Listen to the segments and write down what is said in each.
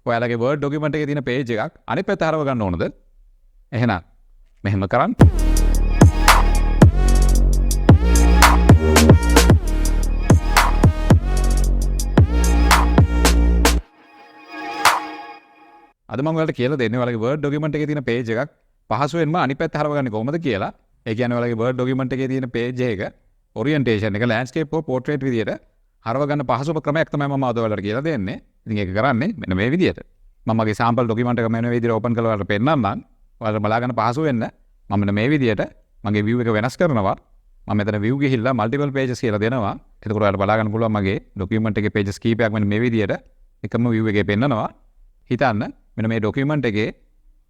ඔයාලගේ Word document එකේ තියෙන page එකක් අනිත් පැත්ත හරව ගන්න ඕනද? එහෙනම් මෙහෙම කරන්න. අද මම ඔයාලට කියලා දෙන්නේ ඔයාලගේ Word document එකේ තියෙන page එකක් පහසුවෙන්ම අනිත් පැත්ත හරවගන්නේ කොහොමද කියලා. ඒ කියන්නේ ඔයාලගේ Word document එකේ තියෙන page එක orientation එක landscape or portrait විදියට හරව ගන්න පහසුම ක්‍රමයක් තමයි මම අද ඔයාලට කියලා දෙන්නේ. ඉතින් ඒක කරන්නේ මෙන්න මේ විදියට. මම මගේ sample document එක මෙන්න මේ විදියට open කරලා ඔයාලට පෙන්නන්නම්. ඔයාලට බලා ගන්න පහසු වෙන්න මම මෙන්න මේ විදියට මගේ view එක වෙනස් කරනවා. මම මෙතන view ගිහිල්ලා multiple pages කියලා දෙනවා. එතකොට ඔයාලට බලා ගන්න පුළුවන් මගේ document එකේ pages කීපයක් මෙන්න මේ විදියට එකම view එකේ පෙන්නනවා. හිතන්න මෙන්න මේ document එකේ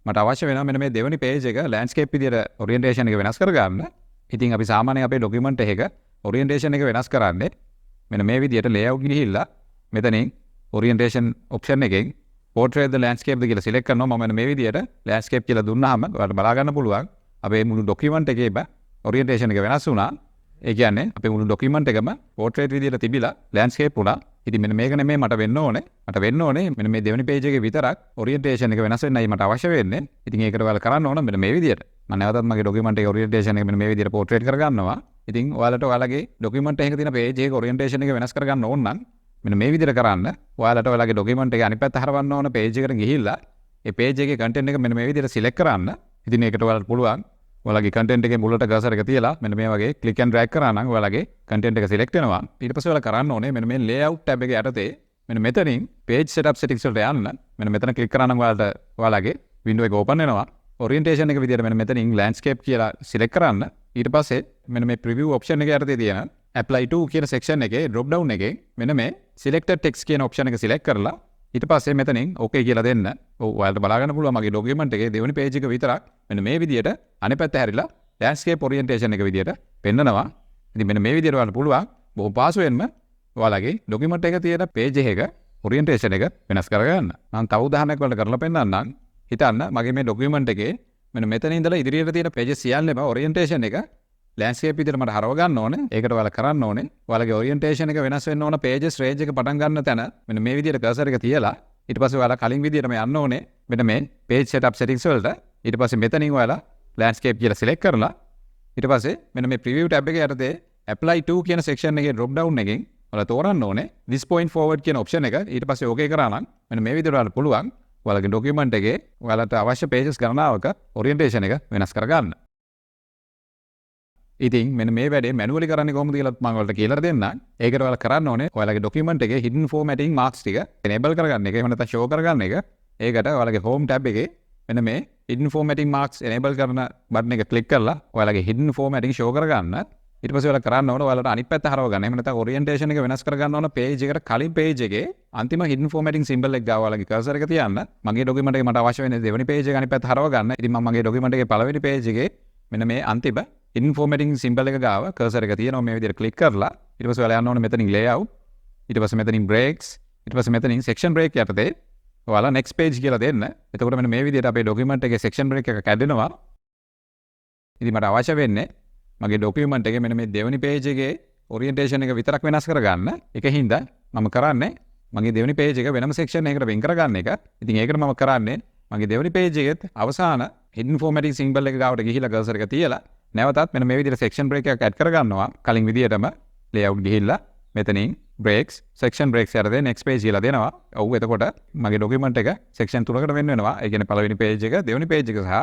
මට අවශ්‍ය වෙනවා මෙන්න මේ දෙවෙනි page එක landscape විදියට orientation එක වෙනස් කරගන්න. ඉතින් අපි සාමාන්‍යයෙන් අපේ document එකක orientation එක වෙනස් කරන්නේ මෙන්න මේ විදියට layout ගිහිල්ලා මෙතනින් orientation option එකෙන් portrait the landscape කියලා select කරනවා. මම මෙන්න මේ විදියට landscape කියලා දුන්නාම ඔයාලට බලා ගන්න පුළුවන් අපේ මුළු document එකේම orientation එක වෙනස් වුණා. ඒ කියන්නේ අපේ මුළු document එකම portrait විදියට තිබිලා landscape වුණා. ඉතින් මෙන්න මේක නෙමෙයි මට වෙන්න ඕනේ. මට වෙන්න ඕනේ මෙන්න මේ දෙවෙනි page එකේ විතරක් orientation එක වෙනස් වෙන්නයි මට අවශ්‍ය වෙන්නේ. ඉතින් ඒකට ඔයාලා කරන්න ඕන මෙන්න මේ විදියට. මම නැවතත් මගේ document එකේ orientation එක මෙන්න මේ විදියට portrait කරගන්නවා. ඉතින් ඔයාලට ඔයාලගේ document එකේ තියෙන page එකේ orientation එක වෙනස් කරගන්න ඕන නම් මෙන්න මේ විදියට කරන්න. ඔයාලට ඔයාලගේ document එකේ අනිත් පැත්ත හරවන්න ඕන page එකට ගිහිල්ලා ඒ page එකේ content එක මෙන්න මේ විදියට select කරන්න. ඉතින් ඒකට ඔයාලට පුළුවන් ඔයාලගේ content එකේ මුලට cursor එක තියලා මෙන්න මේ වගේ click and drag කරා නම් ඔයාලගේ content එක select වෙනවා. ඊට පස්සේ ඔයාලා කරන්න ඕනේ මෙන්න මේ layout tab එකේ යටතේ මෙන්න මෙතනින් page setup settings වලට යන්න. මෙන්න මෙතන click කරා නම් ඔයාලගේ window එක open වෙනවා. orientation එක විදියට මෙන්න මෙතනින් landscape කියලා select කරන්න. ඊට පස්සේ මෙන්න මේ preview option එක යටතේ තියෙන apply to කියන section එකේ drop down එකේ මෙන්න මේ selected text කියන option එක select කරලා ඊට පස්සේ මෙතනින් okay කියලා දෙන්න. ඔයාලට බලා ගන්න පුළුවන් මගේ document එකේ දෙවෙනි page එක විතරක් මෙන්න මේ විදියට අනිත් පැත්ත හැරිලා landscape orientation එක විදියට පෙන්නනවා. ඉතින් මෙන්න මේ විදියට ඔයාලට පුළුවන් බොහොම පහසුවෙන්ම ඔයාලගේ document එකේ තියෙන page එකක orientation එක වෙනස් කරගන්න. මම තව උදාහරණයක් වලට කරලා පෙන්නන්නම්. හිතන්න මගේ මේ document එකේ මෙන්න මෙතන ඉඳලා ඉදිරියට තියෙන pages සියල්ලම orientation එක landscape විදියට මට හරව ගන්න ඕනේ. ඒකට ඔයාලා කරන්න ඕනේ ඔයාලගේ orientation එක වෙනස් වෙන්න ඕන pages range එක පටන් ගන්න තැන මෙන්න මේ විදියට cursor එක තියලා ඊට පස්සේ ඔයාලා කලින් විදියටම යන්න ඕනේ මෙන්න මේ page setup settings වලට. ඊට පස්සේ මෙතනින් ඔයාලා landscape කියලා select කරලා ඊට පස්සේ මෙන්න මේ preview tab එකේ යටතේ apply to කියන section එකේ drop down එකෙන් ඔයාලා තෝරන්න ඕනේ this point forward කියන option එක. ඊට පස්සේ okay කරා නම් මෙන්න මේ විදියට ඔයාලා පුළුවන් ඔයාලගේ document එකේ ඔයාලට අවශ්‍ය pages ගණනාවක orientation එක වෙනස් කරගන්න. ඉතින් මෙන්න මේ වැඩේ manually කරන්නේ කොහොමද කියලා මම ඔයාලට කියලා දෙන්නම්. ඒකට ඔයාලා කරන්න ඕනේ ඔයාලගේ document එකේ hidden formatting marks ටික enable කරගන්න එක. එහෙම නැත්නම් show කරගන්න එක. ඒකට ඔයාලගේ home tab එකේ මෙන්න මේ hidden formatting marks enable කරන බටන් එක click කරලා ඔයාලගේ hidden formatting show කරගන්න. ඊට පස්සේ ඔයාලා කරන්න ඕනේ ඔයාලට අනිත් පැත්ත හරව ගන්න. එහෙම නැත්නම් orientation එක වෙනස් කරගන්න ඕන page එකට කලින් page එකේ අන්තිම hidden formatting symbol එක ගාව ඔයාලගේ cursor එක තියන්න. මගේ document එකේ මට අවශ්‍ය වෙන්නේ දෙවෙනි page එක අනිත් පැත්ත හරව ගන්න. ඉතින් මම මගේ document එකේ පළවෙනි page එකේ මෙන්න මේ අන්තිම hidden formatting symbol එක ගාව cursor එක තියෙනවා මේ විදිහට click කරලා ඊට පස්සේ ඔයාලා යන්න ඕනේ මෙතනින් layout ඊට පස්සේ මෙතනින් breaks ඊට පස්සේ මෙතනින් section break යටතේ ඔයාලා next page කියලා දෙන්න. එතකොට මෙන්න මේ විදිහට අපේ document එකේ section break එක කැඩෙනවා. ඉතින් මට අවශ්‍ය වෙන්නේ මගේ document එකේ මෙන්න මේ දෙවෙනි page එකේ orientation එක විතරක් වෙනස් කරගන්න. ඒකින්ද මම කරන්නේ මගේ දෙවෙනි page එක වෙනම section එකකට වෙන් කරගන්න එක. ඉතින් ඒකට මම කරන්නේ මගේ දෙවෙනි page එකෙත් අවසාන hidden formatting symbol එක ගාවට ගිහිලා cursor එක තියලා නැවතත් මෙන්න මේ විදිහට section break එකක් add කරගන්නවා. කලින් විදිහටම layout ගිහිල්ලා මෙතනින් breaks section breaks යටතේ next page කියලා දෙනවා. ඔව් එතකොට මගේ document එක section තුනකට වෙන් වෙනවා. ඒ කියන්නේ පළවෙනි page එක, දෙවෙනි page එක සහ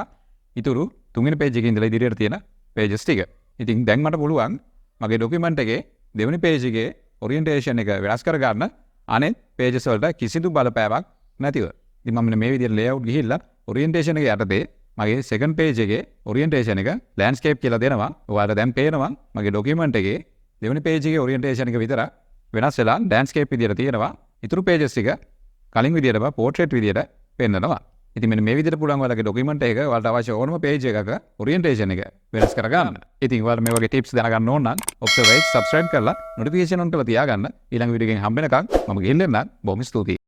ඊතුරු තුන්වෙනි page එකේ ඉඳලා ඉදිරියට තියෙන pages ටික. ඉතින් දැන් මට පුළුවන් මගේ document එකේ දෙවෙනි page එකේ orientation එක වෙනස් කරගන්න අනෙත් pages වලට කිසිදු බලපෑමක් නැතිව. ඉතින් මම මේ විදිහට layout ගිහිල්ලා orientation එක යටතේ මගේ second page එකේ orientation එක landscape කියලා දෙනවා. ඔයාලට දැන් පේනවා මගේ document එකේ දෙවෙනි page එකේ orientation එක විතර වෙනස් වෙලා landscape විදියට තියෙනවා. ඊතුරු pages ටික කලින් විදියටම portrait විදියට පෙන්නනවා. ඉතින් මෙන්න මේ විදිහට පුළුවන් ඔයාලගේ document එක ඔයාලට අවශ්‍ය ඕනම page එකක orientation එක වෙනස් කරගන්න. ඉතින් ඔයාලා මේ වගේ tips දැනගන්න ඕන නම් Observerx subscribe කරලා notification on කරලා තියාගන්න. ඊළඟ වීඩියෝ එකෙන් හම්බ වෙනකන් මම ගිහින් එන්නම්. බොහොම ස්තුතියි.